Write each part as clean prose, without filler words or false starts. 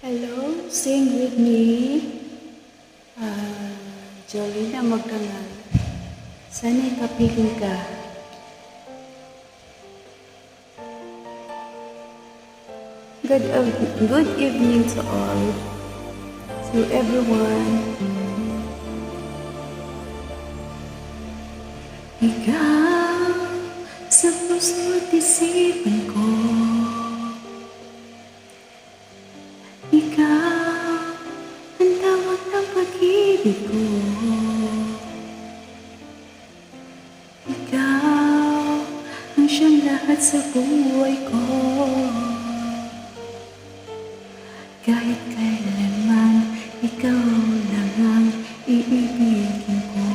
Hello, sing with me. Jolina Magdangal. Sana'y kapiling ka. Good evening to all, to everyone. Ikaw sa puso't isipan ko. Ikaw ang tawag ng pag-ibig ko. Ikaw ang siyang lahat sa buhay ko. Kahit kailanman, ikaw lang ang iibigin ko.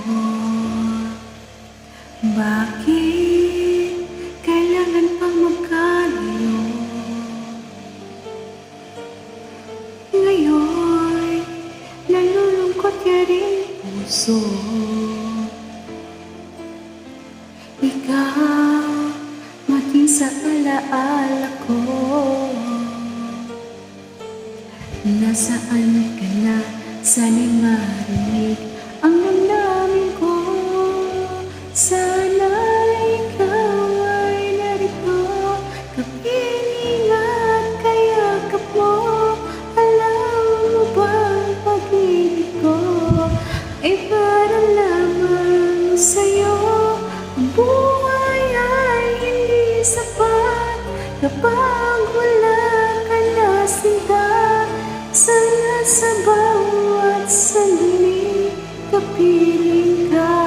Bakit kailangan pang magkalayo? Ngayon, nalulungkot ka rin puso. Ikaw, maging sa alaala ko. Nasaan ka na? Sana'y marinig ang damdamin ko. Sana'y ikaw ay narito, kapiling at kayakap mo. Alam mo ba ang pag-ibig ko ay para lamang sa'yo? Ang buhay ay hindi sapat kapag wala ka na sinta. Sana sa bawat sandali kapiling ka.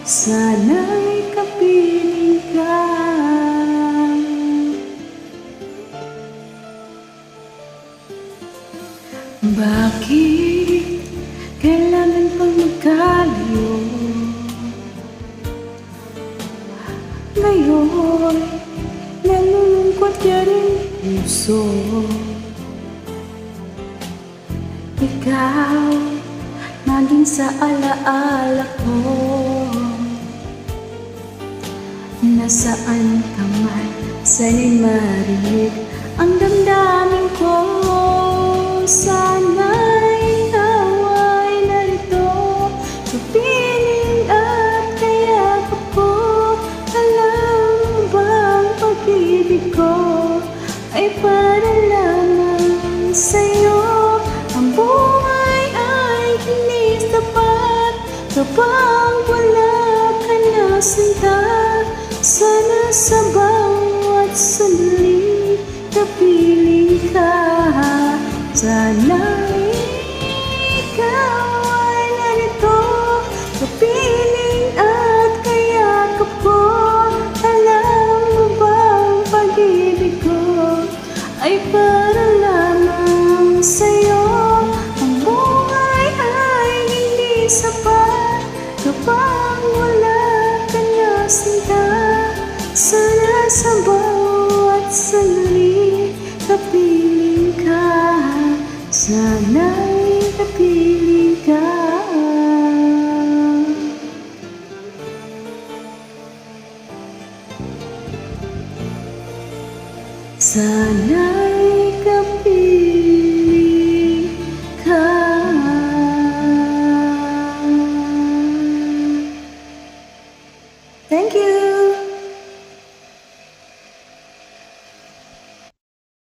Sana'y kapiling ka. Bakit kailangan pang magkalayo? Ngayon, nalulungkot ka rin puso. Ikaw, naging sa alaala ko. Nasaan ka man, sana'y marinig ang damdamin ko. Sana'y ikaw ay narito, kapiling at kayakap ko. Alam mo ba ang pag-ibig ko ay para lamang sa'yo? Ang buhay ay hindi sapat kapag wala ka na sinta. Sana sa bawat sandali kapiling ka. Sana ikaw ay narito, kapiling at kayakap ko. Alam mo ba ang pag-ibig ko ay para lamang sa'yo?